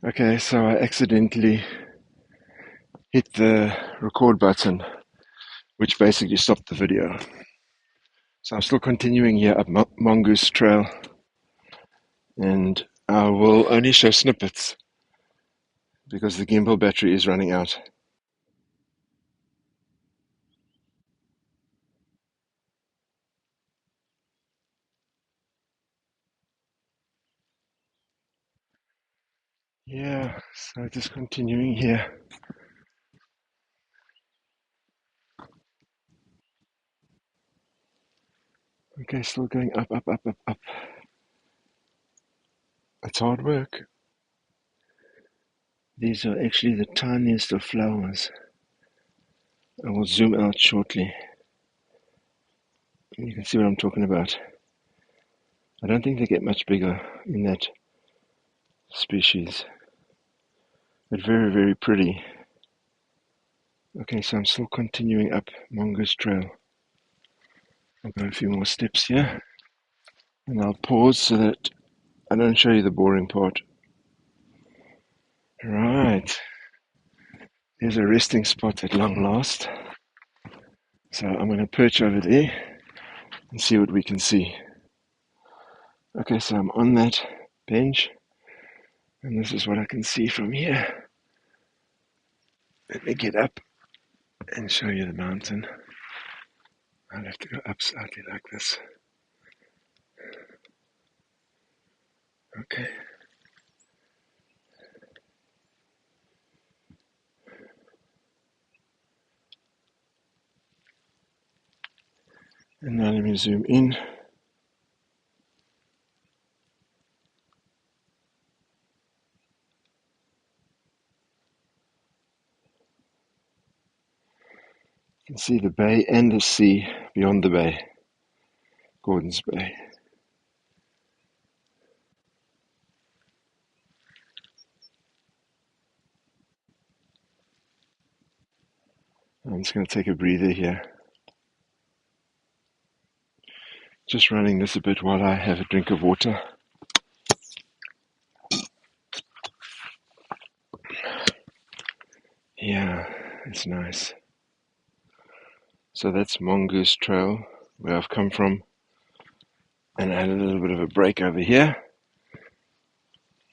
Okay, so I accidentally hit the record button, which basically stopped the video. So I'm still continuing here up Mongoose Trail, and I will only show snippets because the gimbal battery is running out. Yeah, so just continuing here. Okay, still going up, up, up, up, up. It's hard work. These are actually the tiniest of flowers. I will zoom out shortly. You can see what I'm talking about. I don't think they get much bigger in that species, but very, very pretty. Okay, so I'm still continuing up Mongoose Trail. I'll go a few more steps here, and I'll pause so that I don't show you the boring part. Right, there's a resting spot at long last. So I'm going to perch over there and see what we can see. Okay, so I'm on that bench, and this is what I can see from here. Let me get up and show you the mountain. I'll have to go up slightly like this. Okay. And now let me zoom in. You can see the bay and the sea beyond the bay, Gordons Bay. I'm just going to take a breather here. Just running this a bit while I have a drink of water. Yeah, it's nice. So that's Mongoose Trail, where I've come from, and I had a little bit of a break over here.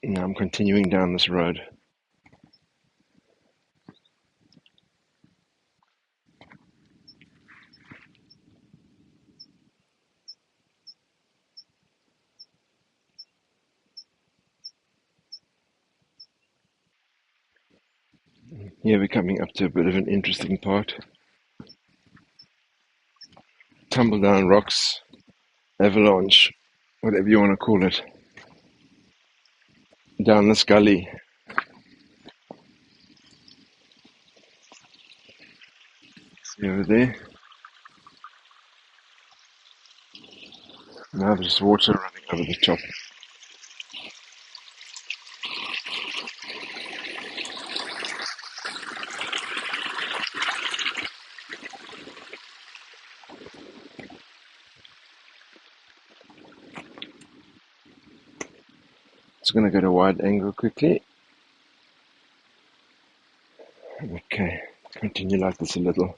And now I'm continuing down this road. Here we're coming up to a bit of an interesting part. Tumble down rocks, avalanche, whatever you want to call it, down this gully. See over there? Now there's water running over the top. It's going to go to wide angle quickly. Okay, continue like this a little.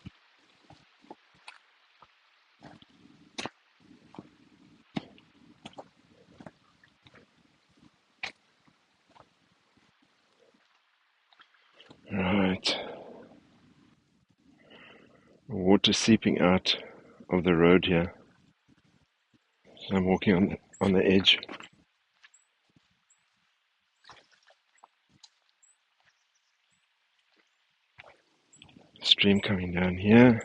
Right. Water seeping out of the road here. So I'm walking on the edge. Stream coming down here.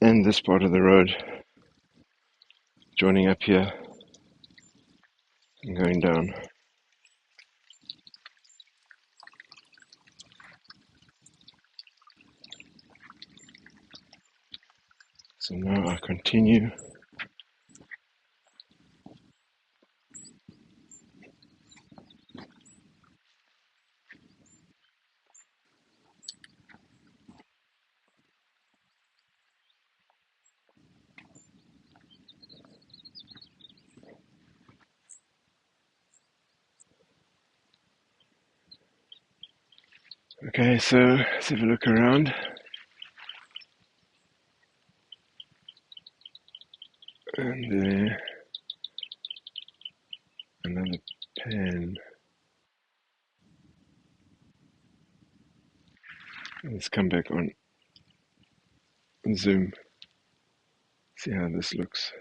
And this part of the road joining up here and going down. So now I continue. Okay, so let's have a look around. And there, another pan. Let's come back on Zoom, see how this looks.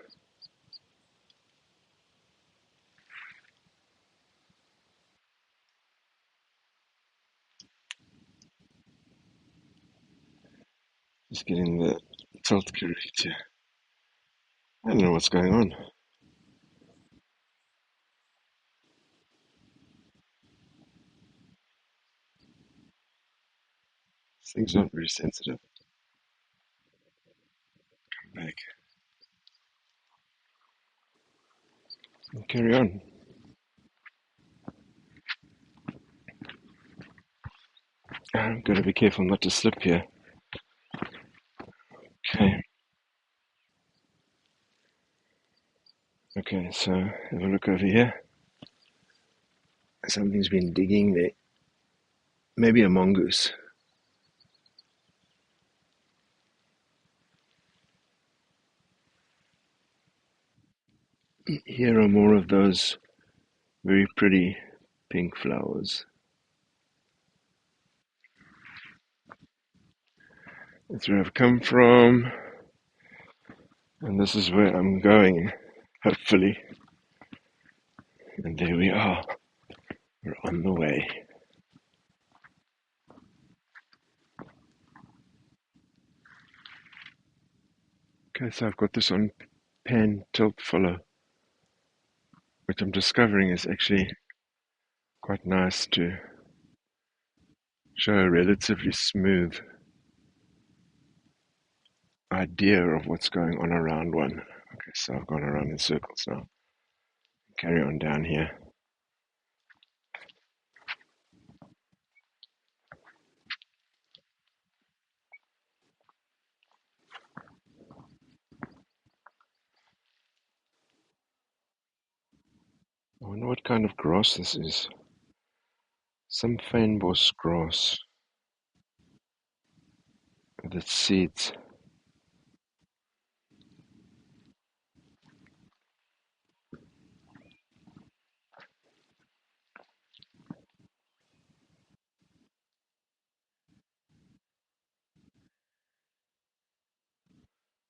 Just getting the tilt correct here. I don't know what's going on. This thing's not very sensitive. Come back. And carry on. I've got to be careful not to slip here. Okay. Okay, so have a look over here. Something's been digging there. Maybe a mongoose. Here are more of those very pretty pink flowers. That's where I've come from, and this is where I'm going, hopefully. And there we are. We're on the way. Okay, so I've got this on pan tilt follow, which I'm discovering is actually quite nice to show a relatively smooth idea of what's going on around one. Okay, so I've gone around in circles now. Carry on down here. I wonder what kind of grass this is. Some fynbos grass with its seeds.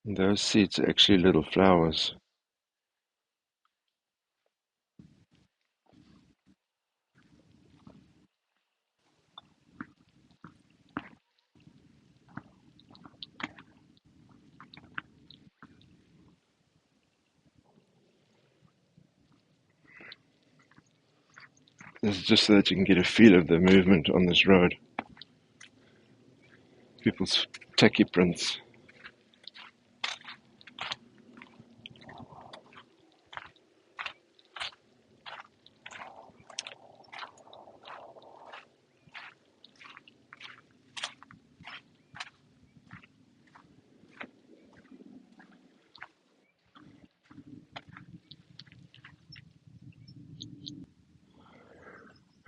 And those seeds are actually little flowers. This is just so that you can get a feel of the movement on this road. People's tacky prints.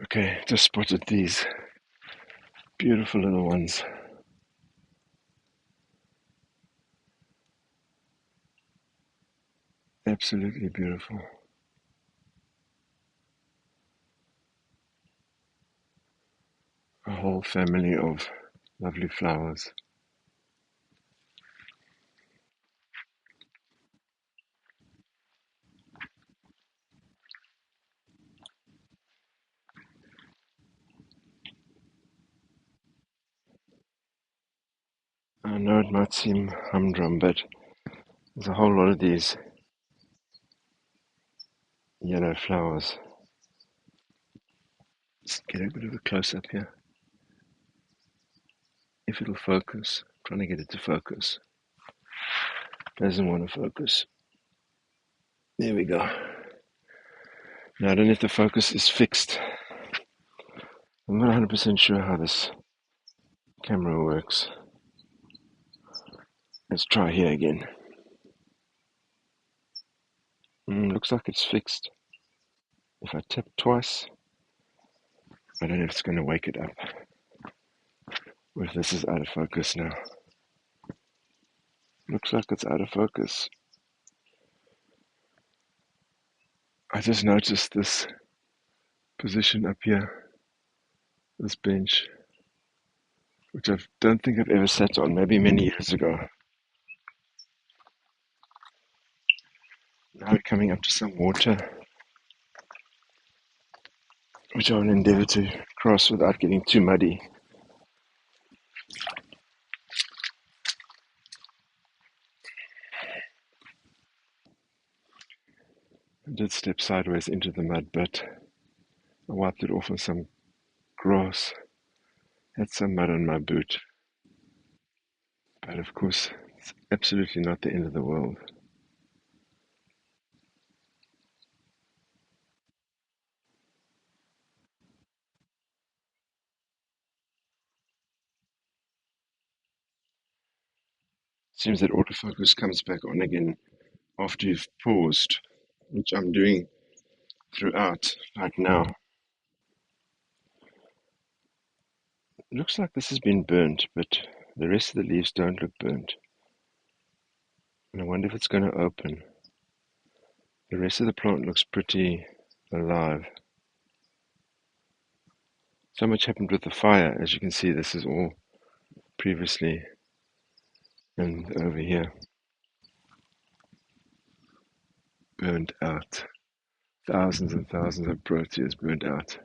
Okay, just spotted these beautiful little ones. Absolutely beautiful. A whole family of lovely flowers. I know it might seem humdrum, but there's a whole lot of these yellow flowers. Let's get a bit of a close up here. If it'll focus, I'm trying to get it to focus. Doesn't want to focus. There we go. Now I don't know if the focus is fixed. I'm not 100% sure how this camera works. Let's try here again. Looks like it's fixed. If I tap twice, I don't know if it's going to wake it up. Or if this is out of focus now. Looks like it's out of focus. I just noticed this position up here, this bench, which I don't think I've ever sat on, maybe many years ago. Now we're coming up to some water, which I will endeavour to cross without getting too muddy. I did step sideways into the mud, but I wiped it off with some grass. Had some mud on my boot. But of course, it's absolutely not the end of the world. Seems that autofocus comes back on again after you've paused, which I'm doing throughout, like now. It looks like this has been burnt, but the rest of the leaves don't look burnt. And I wonder if it's going to open. The rest of the plant looks pretty alive. So much happened with the fire. As you can see, this is all previously and over here burned out. Thousands and thousands of proteas burned out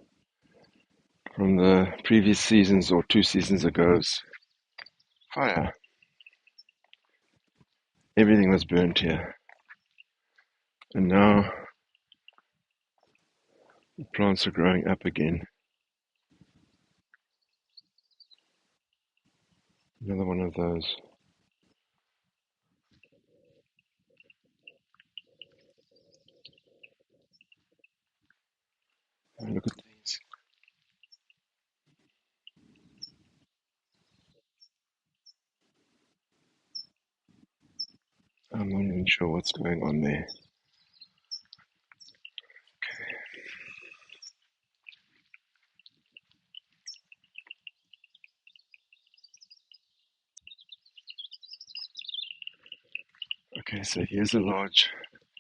from the previous seasons or 2 seasons ago's fire. Everything was burnt here. And now the plants are growing up again. Another one of those. Oh, look at these. I'm not even sure what's going on there. Okay, so here's a large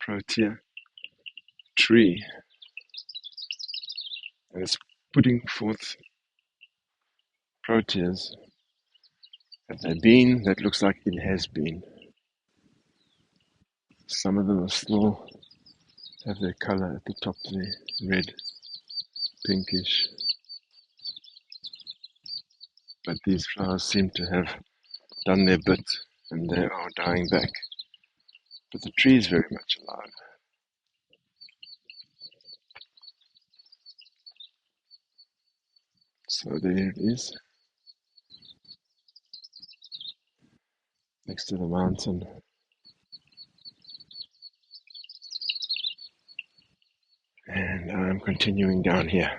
protea tree, and it's putting forth proteas. Have they been? That looks like it has been. Some of them are still have their color at the top there, red, pinkish. But these flowers seem to have done their bit and they are dying back. But the tree is very much alive. So there it is, next to the mountain. And I'm continuing down here.